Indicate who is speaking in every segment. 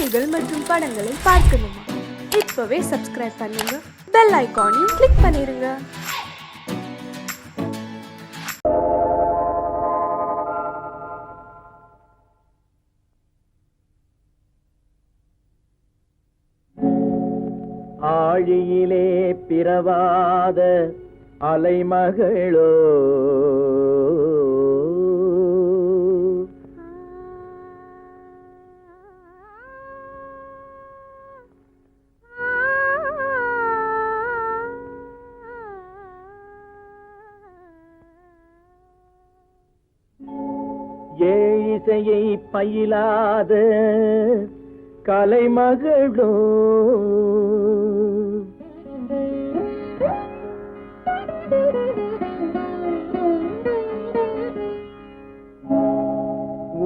Speaker 1: பாடல்கள் மற்றும் படங்களை பார்க்கணுமா? இப்பவே சப்ஸ்கிரைப் பண்ணுங்க, பெல் ஐகானையும் கிளிக் பண்ணிருங்க.
Speaker 2: ஆழியிலே பிறவாத அலைமகளோ ஏழிசையை பயிலாத கலைமகளோ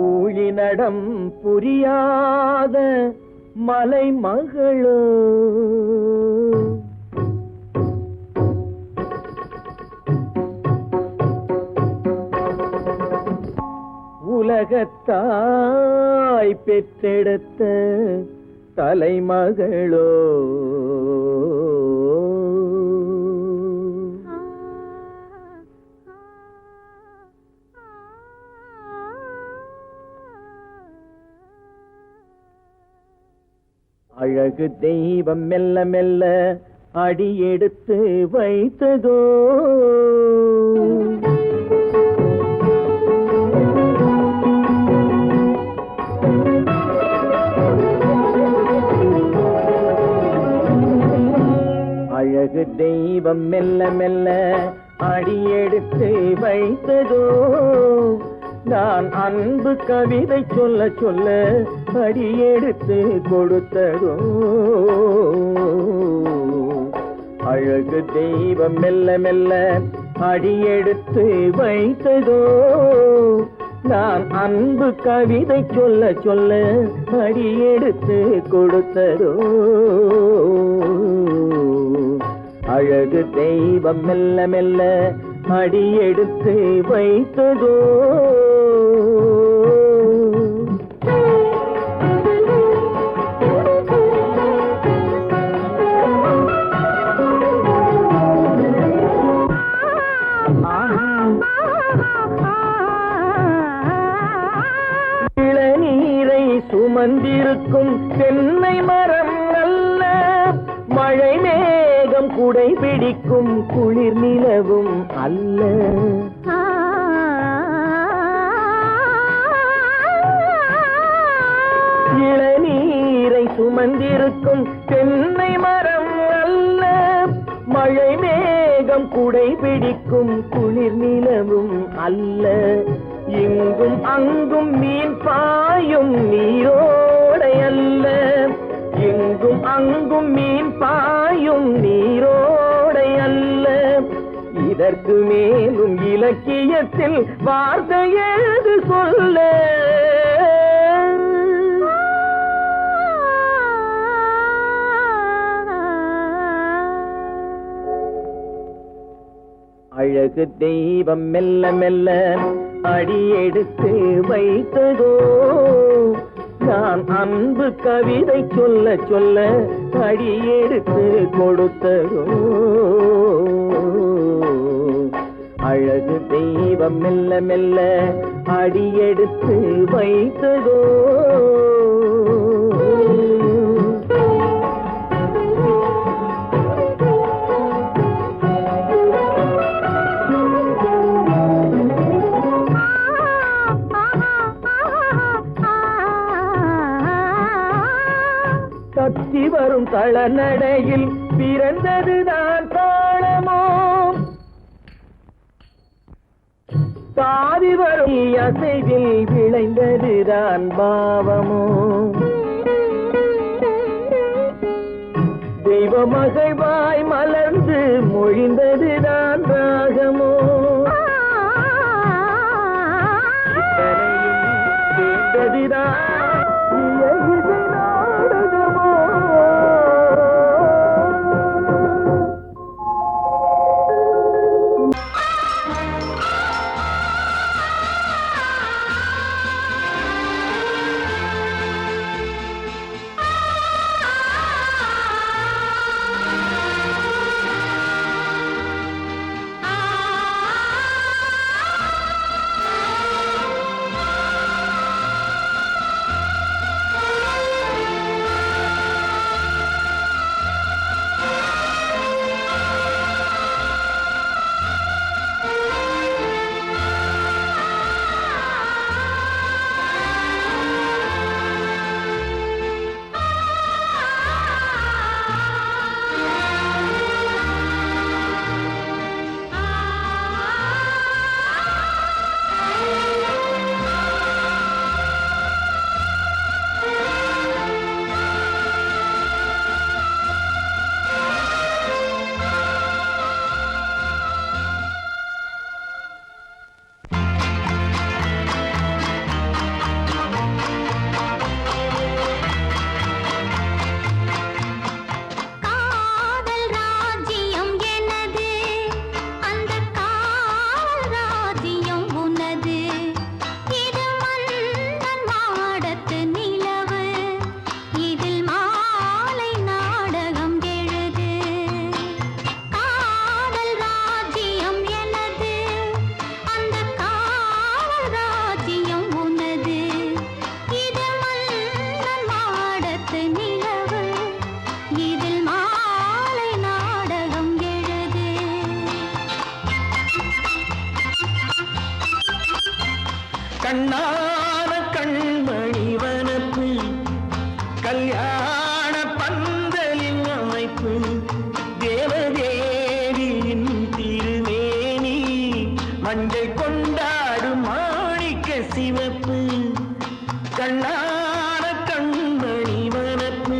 Speaker 2: ஊழிநடம் புரியாத மலைமகளோ உலகத்தாய் பெற்றெடுத்த தலைமகளோ அழகு தெய்வம் மெல்ல மெல்ல அடியெடுத்து வைத்ததோ அழகு தெய்வம் மெல்ல மெல்ல அடியெடுத்து வைத்ததோ நான் அன்பு கவிதை சொல்ல சொல்ல அடியெடுத்து கொடுத்ததோ அழகு தெய்வம் மெல்ல மெல்ல அடியெடுத்து வைத்ததோ நான் அன்பு கவிதை சொல்ல சொல்ல அடியெடுத்து கொடுத்ததோ அழகு தெய்வம் மெல்ல மெல்ல அடியெடுத்து வைத்ததோ இளநீரை சுமந்திருக்கும் தென்னை மரம் அல்ல, மழை மேகம் குடை பிடிக்கும் குளிர் நிலவும் அல்ல. இளநீரை சுமந்திருக்கும் தென்னை மரம் அல்ல, மழை மேகம் குடை பிடிக்கும் குளிர் நிலவும் அல்ல. இங்கும் அங்கும் மீன் பாயும் நீரோடை அல்ல, இங்கும் அங்கும் மீன் பாயும் நீரோடை அல்ல. இதற்கு மேலும் இலக்கியத்தில் வார்த்தை ஏது சொல்ல? அழகு தெய்வம் மெல்ல மெல்ல அடியெடுத்து வைத்ததோ நான் அன்பு கவிதை சொல்ல சொல்ல அடியெடுத்து கொடுத்ததோ அழகு தெய்வம் மெல்ல மெல்ல அடியெடுத்து வைத்ததோ தத்தி வரும் தளநடையில் பிறந்ததுதான் தாளமோ, தாவி வரும் அசைவில் விளைந்ததுதான் பாவமோ, தெய்வ மகிழ்வாய் மலர்ந்து மொழிந்ததுதான் ராகமோ, கேட்டதுதான் கல்யாண பந்தலின் அமைப்பு தேவதேவியின் திருமேனி மஞ்சள் கொண்டாடும் மாணிக்க சிவப்பு கண்ணான கண்மணி வனப்பு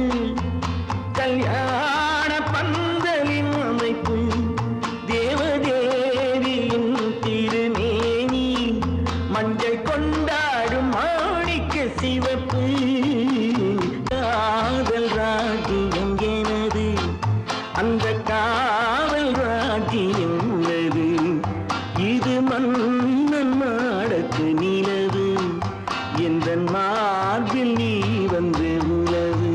Speaker 2: கல்யாண பந்தலின் அமைப்பு தேவதேவியின் திருமேனி மஞ்சள் கொண்டாடும் மாணிக்க சிவப்பு காதல் ராஜ்யம் எனது அந்த காவல் ராஜ்யம் உள்ளது இது மன்னன் மாடத்து நிலவு எந்த மார்பில் நீ வந்து உலவு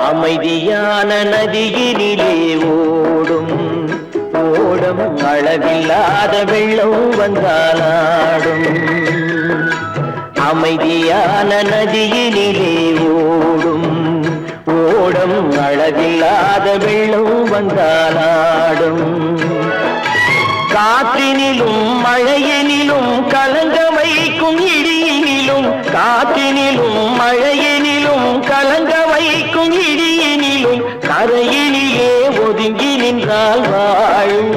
Speaker 3: அமைதியான நதியினிலே ஓடும் ஓடம் அளவில்லாத வெள்ளம் வந்தாலாடும் அமைதியான நதியினிலே ஓடும் ஓடம் அளவில்லாத வெள்ளம் வந்தாலாடும் காற்றினிலும் மழையினிலும் கலங்க வைக்கும் இடியினிலும் காற்றினிலும் மழையினிலும் கலங்க வைக்கும் இடியினிலும் கரையினிலே ஒதுங்கி நின்றால் வாழும்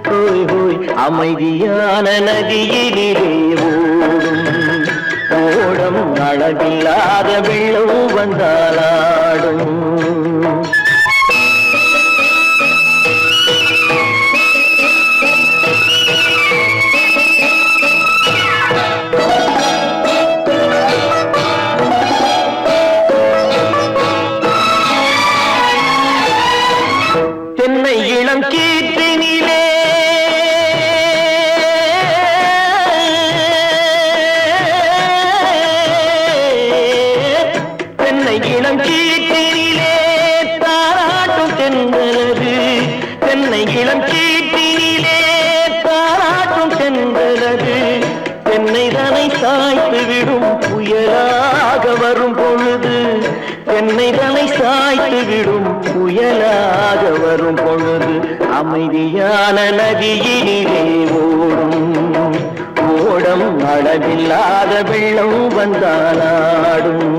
Speaker 3: ஹோய் ஹோய் அமைதியான நதியினிலே ஓடும் ஓடம் அளவில்லாத வெள்ளம் வந்தாலாடும். தென்னை இளம் கீற்றினிலே தென்னை இளம் கீற்றினிலே தாராட்டும் தென்றலது. தென்னை இளம் கீற்றினிலே தாராட்டும் தென்றலது. தென்னை தனை சாய்த்து விடும் புயலாக வரும் பொழுது. தென்னை தனை சாய்த்து விடும் புயலாக வரும் பொழுது. அமைதியான நதியினிலே ஓடும் ஓடம் அளவில்லாத வெள்ளம் வந்தாலாடும்.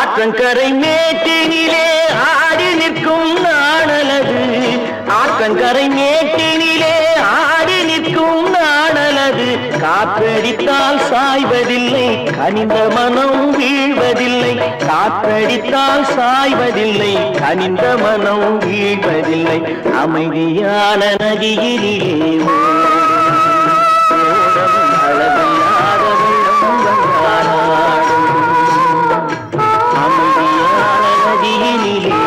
Speaker 3: ஆற்றங்கரை மேட்டினிலே ஆடி நிற்கும் நாணலது. ஆற்றங்கரை மேட்டினிலே ஆடி நிற்கும் நாணலது. காற்றடித்தால் சாய்வதில்லை, கனிந்த மனம் வீழ்வதில்லை. காற்றடித்தால் சாய்வதில்லை, கனிந்த மனம் வீழ்வதில்லை. அமைதியான நதியிலே ஓடும் அளவில்லாத வெள்ளம் வந்தாலாடும். அமைதியான நதியினிலே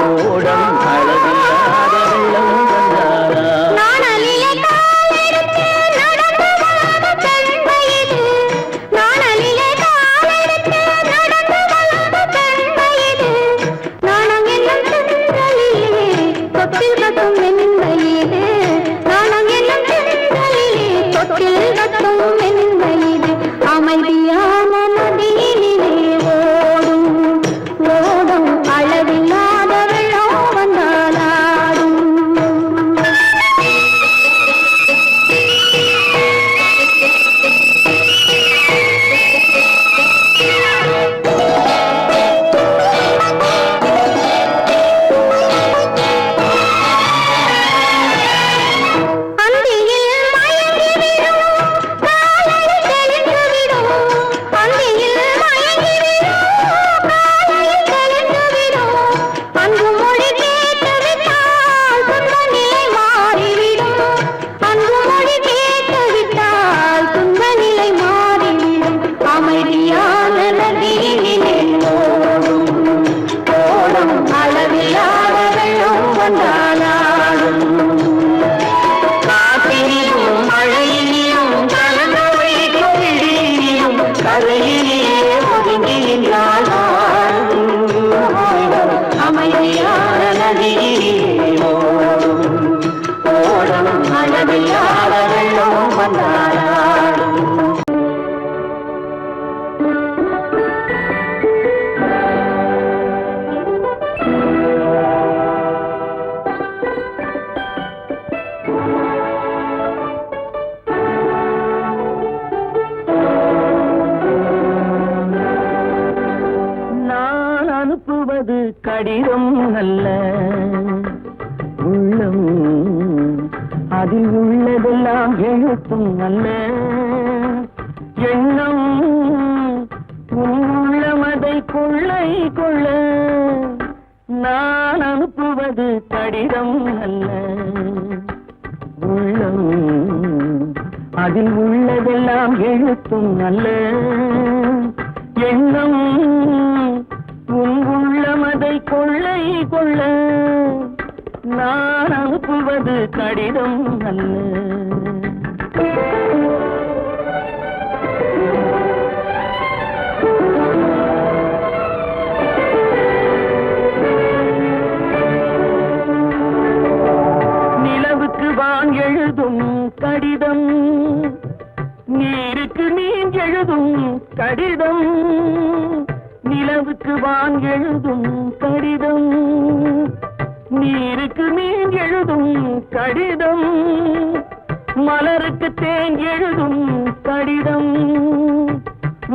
Speaker 3: ஓடம் அளவில்லாத வெள்ளம் வந்தாலாடும்.
Speaker 4: அமைதியான நதியினிலே ஓடும் ஓடும் அளவில்லாத வெள்ளம் வந்தாலாடும். அமைதியான நதியிலே ஓடும் ஓடும் அளவில்லாத வெள்ளம் வந்தாலாடும்.
Speaker 3: அனுப்புவது கடிதம் அல்ல, உள்ளம் அதில் உள்ளதெல்லாம் எழுத்தும் அல்ல. எண்ணம் உள்ளமதை கொள்ளை கொள்ள. நான் அனுப்புவது கடிதம் அல்ல, உள்ளம் அதில் உள்ளதெல்லாம் எழுத்தும் அல்ல. எண்ணம் உள்ளமதை கொள்ளை கொள்ள. நான் அனுப்புவது கடிதம் அல்ல. நிலவுக்கு வான் எழுதும் கடிதம், நீருக்கு மீன் எழுதும் கடிதம். நிலவுக்கு வான் எழுதும் கடிதம், நீருக்கு மீன் எழுதும் கடிதம், மலருக்கு தேன் எழுதும் கடிதம்,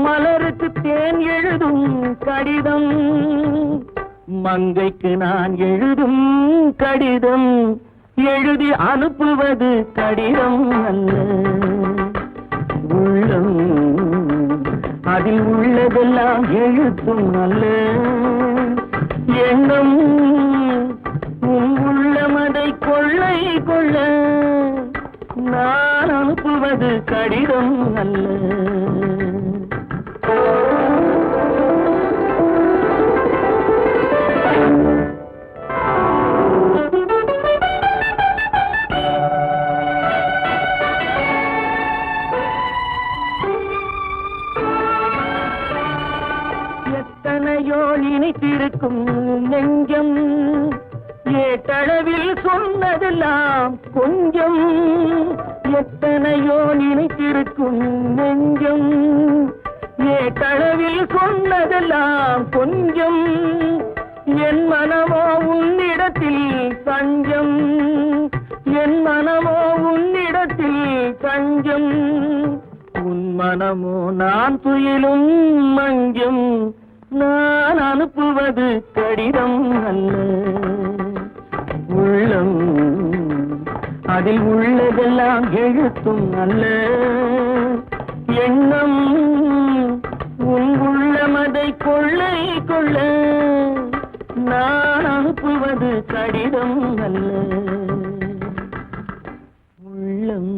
Speaker 3: மலருக்கு தேன் எழுதும் கடிதம், மங்கைக்கு நான் எழுதும் கடிதம், எழுதி அனுப்புவது கடிதம் அல்ல. உள்ளம் அதில் உள்ளதெல்லாம் எழுத்தும் அல்ல. எண்ணம் உள்ளமதை கொள்ளை கொள்ள, நான் அனுப்புவது கடிதம் அல்ல. எத்தனையோ நினைத்திருக்கும் நெஞ்சம், ஏட்டளவில் சொன்னதெல்லாம் கொஞ்சம். எத்தனையோ நினைத்திருக்கும் நெஞ்சம், ஏட்டளவில் சொன்னதெல்லாம் கொஞ்சம். என் மனமோ உன்னிடத்தில் தஞ்சம், என் மனமோ உன்னிடத்தில் தஞ்சம். உன் மனமோ நான் துயிலும் மஞ்சம், நான் அனுப்புவது கடிதம் அல்ல. உள்ளம் அதில் உள்ளதெல்லாம் எழுத்தும் அல்ல. எண்ணம் உன் உள்ளமதை கொள்ளை கொள்ள, நான் அனுப்புவது கடிதம் அல்ல. உள்ளம்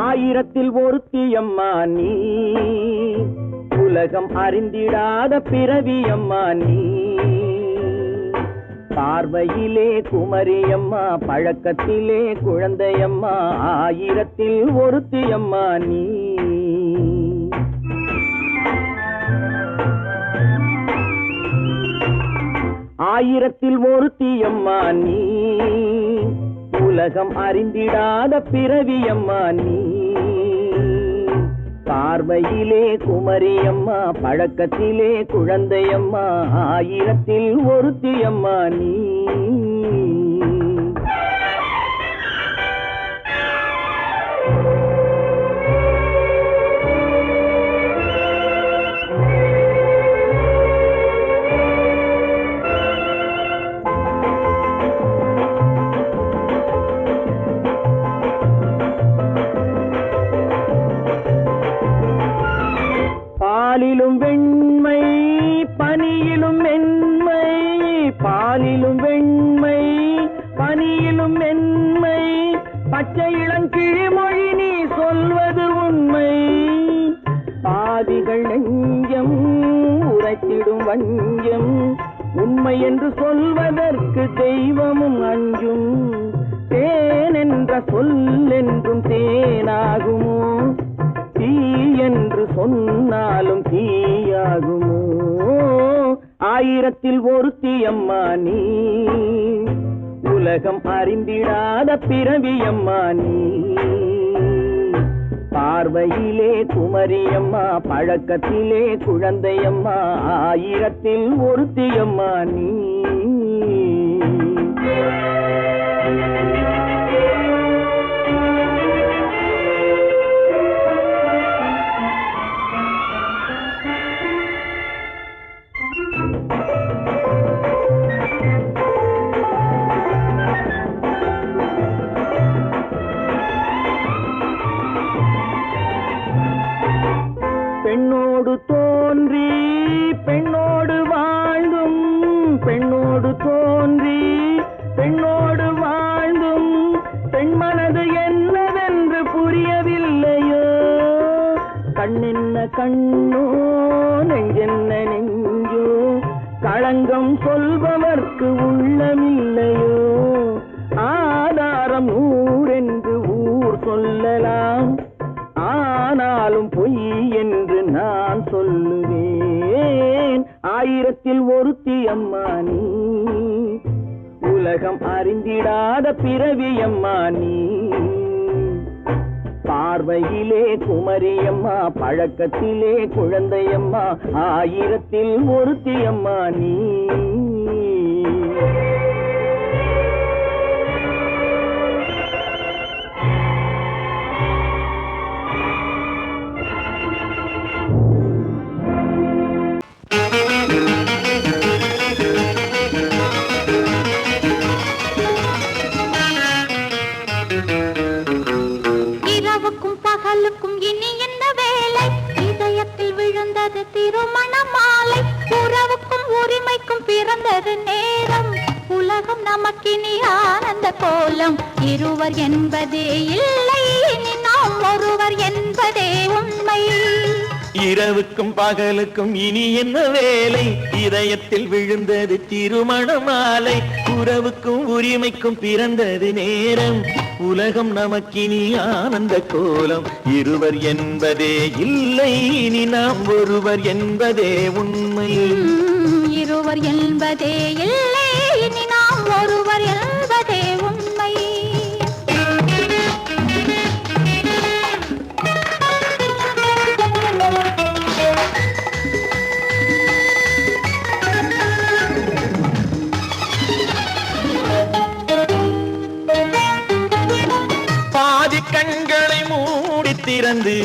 Speaker 3: ஆயிரத்தில் ஒருத்தியம்மா நீ, உலகம் அறிந்திடாத பிறவியம்மா நீ. பார்வையிலே குமரியம்மா, பழக்கத்திலே குழந்தையம்மா, ஆயிரத்தில் ஒருத்தியம்மா நீ. ஆயிரத்தில் ஒருத்தியம்மா நீ, உலகம் அறிந்திடாத பிறவியம்மா நீ. பார்வையிலே குமரியம்மா, பழக்கத்திலே குழந்தையம்மா, ஆயிரத்தில் ஒருத்தியம்மா நீ. பாலிலும் வெண்மை பனியிலும் மென்மை, பாலிலும் வெண்மை பனியிலும் மென்மை, பச்சை இளங்கிழிமொழி நீ சொல்வது உண்மை. பாதிகள் நெஞ்சம் உரைத்திடும் வஞ்சம், உண்மை என்று சொல்வதற்கு தெய்வமும் அஞ்சும். தேன் என்ற சொல் என்றும் தேனாகுமோ, தீ என்று சொன்னாலும் தீயாகுமோ. ஆயிரத்தில் ஒருத்தியம்மா நீ, உலகம் அறிந்திடாத பிறவியம்மா நீ. பார்வையிலே குமரியம்மா, பழக்கத்திலே குழந்தையம்மா, ஆயிரத்தில் ஒருத்தியம்மா நீ. பெண்ணோடு தோன்றி பெண்ணோடு வாழ்ந்தும், பெண்ணோடு தோன்றி பெண்ணோடு வாழ்ந்தும், பெண் மனது என்னவென்று புரியவில்லையோ. கண்ணென்ன கண்ணோ, நெஞ்சென்ன நெஞ்சோ, களங்கம் சொல்பவர்க்கு உள்ளமில்லையோ ஆதாரம் ஊரென்று ஊர் சொல்லலாம் ஆனாலும் பொய் என்று நான் சொல்லுவேன் ஆயிரத்தில் ஒருத்தி அம்மா நீ உலகம் அறிந்திடாத பிறவி அம்மா நீ பார்வையிலே குமரியம்மா பழக்கத்திலே குழந்தையம்மா ஆயிரத்தில் ஒருத்தி அம்மா நீ
Speaker 4: திருமண மாலை உறவுக்கும் உரிமைக்கும் பிறந்தது நேரம் உலகம் நமக்கினி ஆனந்த கோலம் இருவர் என்பதே இல்லை இனி நாம் ஒருவர் என்பதே உண்மை
Speaker 2: இரவுக்கும் பகலுக்கும் இனி என்ன வேலை இதயத்தில் விழுந்தது திருமண மாலை உறவுக்கும் உரிமைக்கும் பிறந்தது நேரம் உலகம் நமக்கினி ஆனந்த கோலம் இருவர் என்பதே இல்லை இனி நாம் ஒருவர் என்பதே உண்மை
Speaker 4: இருவர் என்பதே இல்லை இனி நாம் ஒருவர் என்பதே உண்மை
Speaker 2: கண்களை மூடி திறந்து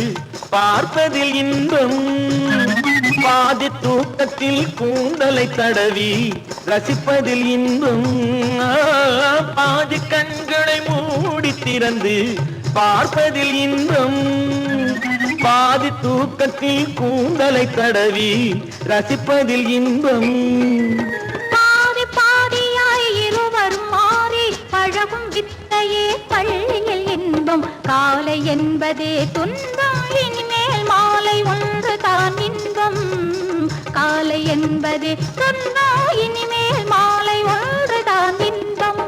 Speaker 2: பார்ப்பதில் இன்பம் பாதி தூக்கத்தில் கூந்தலை தடவி ரசிப்பதில் இன்பம் பாதி கண்களை மூடி திறந்து பார்ப்பதில் இன்பம் பாதி தூக்கத்தில் கூந்தலை தடவி ரசிப்பதில் இன்பம்
Speaker 4: பாதி பாதியாய் இருவர் மாறி பழகும் வித்தையே பள்ளியில் இன்பம் காலை என்பதே துன்பம் இனிமேல் மாலை ஒன்று தான் இன்பம் காலை என்பதே துன்பம் இனிமேல் மாலை ஒன்று தான் இன்பம்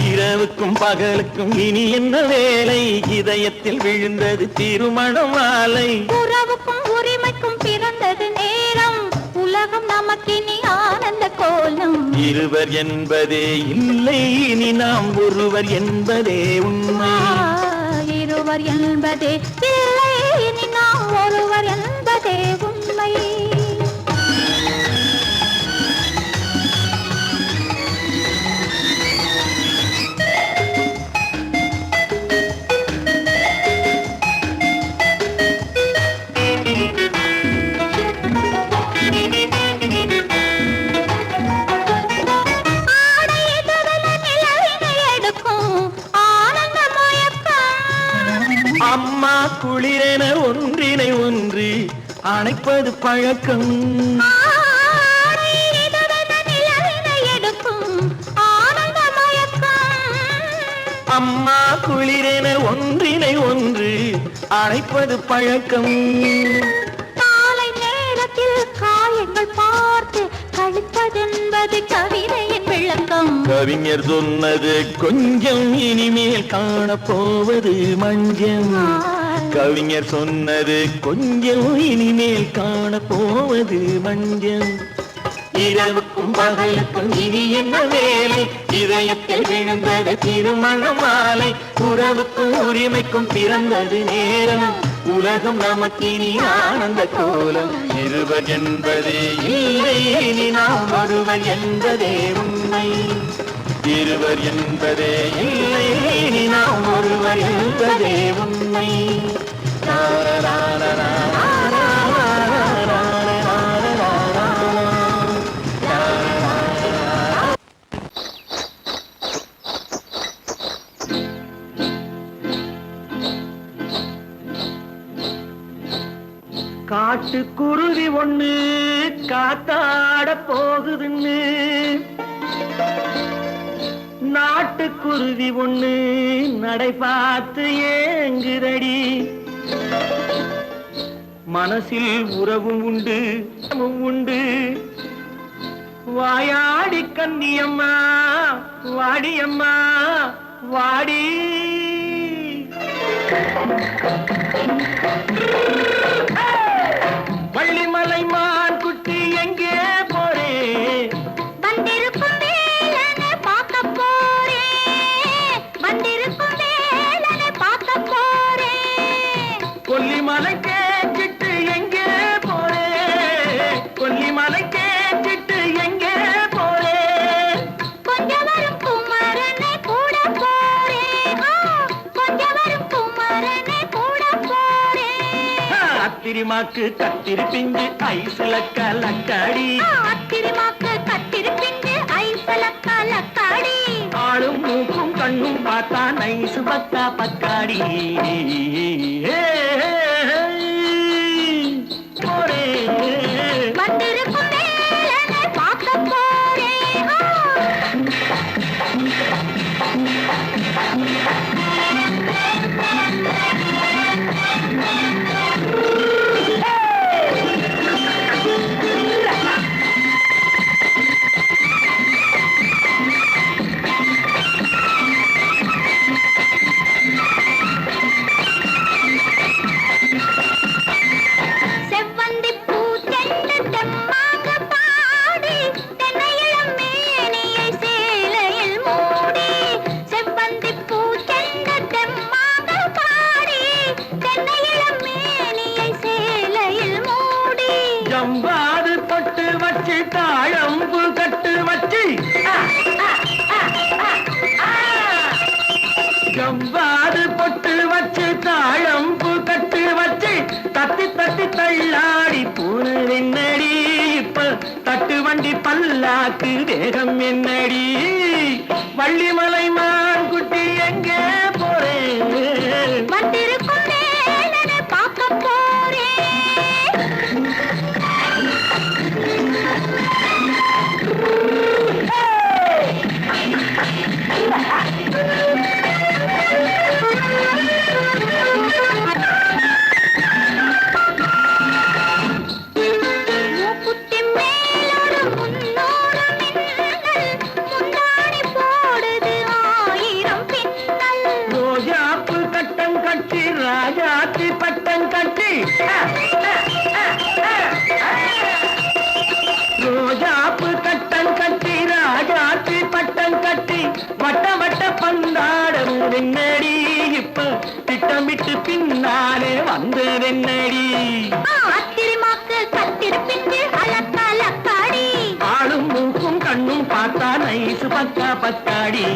Speaker 2: இரவுக்கும் பகலுக்கும் இனி என்ன வேலை இதயத்தில் விழுந்தது திருமண மாலை
Speaker 4: உறவுக்கும் உரிமைக்கும் பிறந்தது நேரம் உலகம் நமக்கினி ஆனந்த கோலம்
Speaker 2: இருவர் என்பதே இல்லை இனி நாம் ஒருவர் என்பதே உண்மை
Speaker 4: இருவர் என்பதே இல்லை இனி நாம் ஒருவர் என்பதே உண்மை
Speaker 2: அம்மா குளிரென ஒன்றினை ஒன்று அணைப்பது பழக்கம் அம்மா குளிரென ஒன்றினை ஒன்று அணைப்பது பழக்கம்
Speaker 4: காலை நேரத்தில் காயங்கள் பார்த்து கழிப்பதென்பது கவிதையின் விளக்கம்
Speaker 2: கவிஞர் சொன்னது கொஞ்சம் இனிமேல் காணப்போவது மஞ்சள் கவிஞர் சொன்னது கொஞ்சம் இனிமேல் காணப்போவது மஞ்சள் இரவுக்கும் பகலுக்கும் இனி என்ன வேலை இதயத்தில் விழுந்தது திருமண மாலை உறவுக்கும் உரிமைக்கும் பிறந்தது நேரம் உலகம் நமக்கினி ஆனந்த கோலம் இருவர் என்பதே இல்லை இனி நாம் ஒருவர் என்பதே உண்மை இருவர் என்பதே இல்லை இனி நாம் ஒருவர் என்பதே உண்மை காட்டுக்குருவி ஒண்ணு காத்தாட போகுதுன்னு நாட்டுக்குருவி ஒண்ணு நடை பார்த்து ஏங்குதடி மனசில் உறவும் உண்டு உண்டு
Speaker 3: வாயாடி கன்னியம்மா வாடியம்மா வாடி. வள்ளிமலை மான் குட்டி எங்கே போறே?
Speaker 4: வந்திருக்கும் வேலனை பார்க்க போறேன், வந்திருக்கும் வேலனை பார்க்க போறேன்.
Speaker 3: கொல்லிமலை கேட்டுட்டு எங்கே போறே? கொல்லிமலை கேட்டுட்டு எங்கே போறே?
Speaker 4: கொஞ்சம் வரும் குமரனை கூட போறேன், கொஞ்சம் வரும் குமரனை கூட போறேன்.
Speaker 3: அத்திரிமாக்கு கத்திரி பிஞ்சு ஐசுல கலக்காடி,
Speaker 4: அத்திரிமாக்கு கத்திரி பிஞ்சு ஐசல கலக்காடி.
Speaker 3: ஆளும் மூக்கும் கண்ணும் பார்த்தா நைசு பக்கா பக்காடி. போரே
Speaker 4: வந்திருக்கும் வேலனை பார்க்க போறேன். செவ்வந்தி பூ தென்று தெம்மாக பாடி, தென்னையிளம் மேனியை சேலையில் மூடி. செவ்வந்தி பூ தென்று தெம்மாக பாடி, தென்னையிளம் மேனியை சேலையில் மூடி.
Speaker 3: ஜம்பாது பொட்டு வச்சு தாழம்பு கட்டு வச்சு, ஜம்பாது பொட்டு வச்சு தாழம்பு கட்டு வச்சு தட்டி தட்டி தள்ளாடி பூனு என்னடி. இப்ப தட்டு வண்டி பல்லாக்கு தேகம் என்னடி. வள்ளிமலை மான் குட்டி எங்கே போறேன்?
Speaker 4: வந்திருக்கும் வேலனை பார்க்க போறேன். மூக்குத்தி மேலோடு முன்னோடு மின்னல், முந்தாணி போடுது 1000 பின்னல்.
Speaker 3: ரோஜாப்பு கட்டம் கட்டி ராஜாத்தி பட்டம் கட்டி, ரோஜாப்பு கட்டம் கட்டி ராஜாத்தி பட்டம் கட்டி வட்ட வட்ட பந்தாடம் என்னடி. இப்ப திட்டமிட்டு பின்னாலே வந்ததென்னடி.
Speaker 4: அத்திரிமாக்கு கத்திரி பிஞ்சு அலக்கலக்காடி.
Speaker 3: ஆளும் மூக்கும் கண்ணும் பார்த்தா நைசு பக்கா பக்காடி.